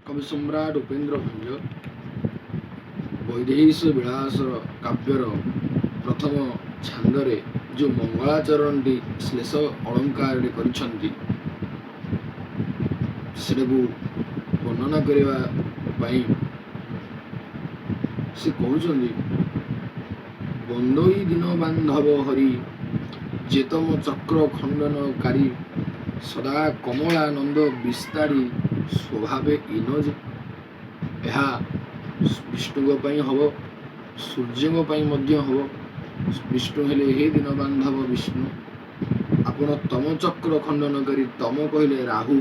कवि सम्राट उपेन्द्र भंज वैदेहीश विलास काव्यर प्रथम छांदरे जो मंगलाचरण श्लेष अलंकार करिछंती सेटाकू वर्णना करने से कहते बंदई दिन बांधव हरि जेतम चक्र खंडनकारी सदा कमलानंद विस्तारी स्वभावे इनज यह विष्णु हम सूर्य हम विष्णु हेले हे दिन बांधव विष्णु आपण तम चक्र खंडन करी तम कहले राहु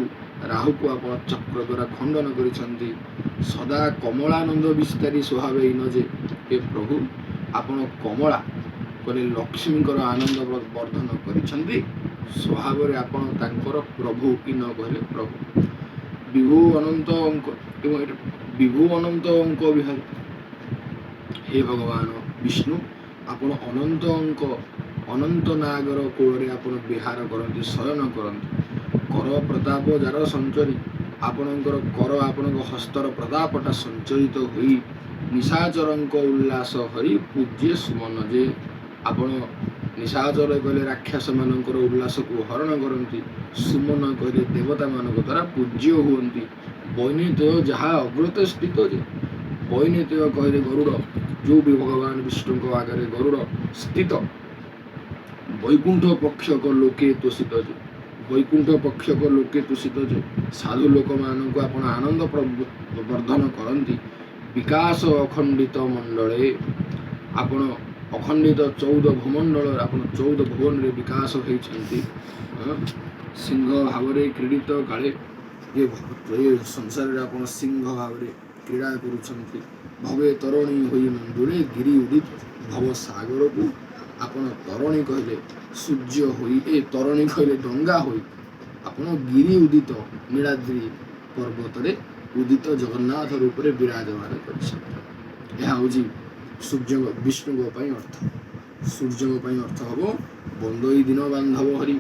राहु को आपण चक्र द्वारा खंडन करिसंती सदा कमलानंद विस्तारी स्वभावे इनजे हे प्रभु आपण कमला कहले लक्ष्मी आनंद वर्धन करिसंती स्वभाव रे आपण तांकर प्रभु इन कहले प्रभु विभु अनंत अंक एवं विभु अनंत अंक विहार हे भगवान विष्णु आपण अनंत अंक अनंत नागर कोଳରେ आपण विहार करते शयन करते कर प्रताप जार संचरी आपणकर कर आपण हस्तर प्रतापटा संचरित होई निशाचरंक उल्लास हरि पूज्य सुमन जे आपण निशाचर कहले राक्षस मानकर उल्लास को हरण करती सुमन कहले देवता मान द्वारा पूज्य हुंती वैनीतय जहाँ अग्रत स्थित जे वैनीतय कहले गरुड़ जो भी भगवान विष्णु आगे गरुड़ स्थित वैकुंठ पक्षक लोके तोषित जे वैकुंठ पक्षक लोके तोषित जे साधु लोक मान को आपण आनंद वर्धन करती विकास अखंडित मंडले आपण अखंडित 14 भूमंडल आप 14 भुवन रे विकास होती सिंह भाव क्रीडित काले ये संसार रे आप सिंह भाव क्रीड़ा करुछंती भवे तरुणी होई मंडुले गिरी उदित भव सागर को आपण तरुणी कहले सूर्य होई ए तरुणी कहले डंगा होई आपण गिरी उदित नीलाद्री पर्वत रे उदित जगन्नाथ रूप रे विराजमान करिसंती यह होजी सूर्य विष्णु अर्थ सूर्य अर्थ हम बंदई दिन बांधव हरि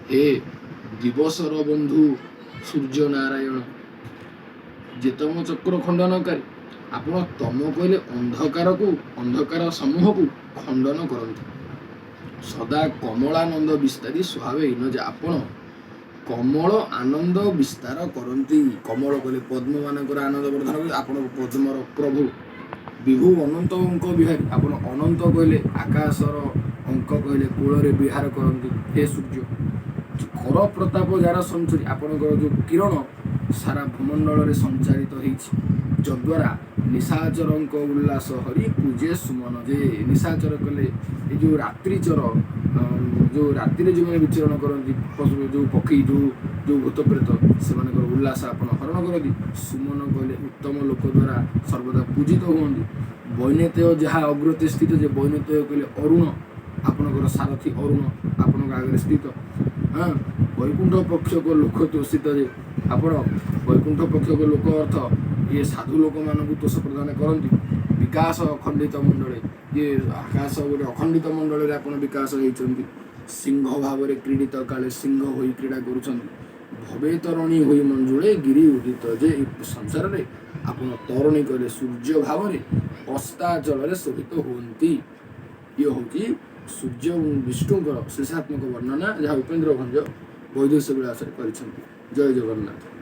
हे दिवसर बंधु सूर्य नारायण जेतम चक्र खंडनकारी आपण तम कहले अंधकार समूह को खंडन करते सदा कमलानंद विस्तारी स्वभाव इन जे आपण कमल आनंद विस्तार करती कमल कहले पद्म मानकर आनंद वर्धन आपण पद्मर प्रभु विभु अनंत अंक विहारी आपण अनंत कहले आकाशर अंक कहले कूल विहार करती हे सूर्य कर प्रताप जार संचरी आपणकर जो किरण सारा भूमंडल रे संचारित होइछि जद्वारा निशाचर अंक उल्लास हरि पूजे सुमन जे निशाचर कहले ए जो रात्रिचर जो राति जो विचरण करती पशु जो पक्षी जो भूत प्रेत से उल्लास आपण हरण करती सुमन कहले उत्तम लोक द्वारा सर्वदा पूजित हुंती वैनीतय जहाँ अग्रते स्थित जे वैनीतय कहले अरुण आपणकर सारथी अरुण आपण आगे स्थित हाँ वैकुंठ पक्षक लोक तोषित जे आपण वैकुंठ पक्षक लोक अर्थ ये साधु लोक मान तोष प्रदान करती विकास अखंडित मंडले ये आकाश गोटे अखंडित मंडल आप विकास होती सिंह भाव क्रीडित काले सिंह हो क्रीड़ा करुँच भवे तरुणी हो मंजुले गिरी उदित जे संसार में आप तरुणी कहले सूर्य भाव अस्ताचल शोभित होती ये हूँ सूर्य विष्णुकर शेषात्मक वर्णना जहाँ उपेन्द्र भंज वैदेहीश विलास कर जय जगन्नाथ।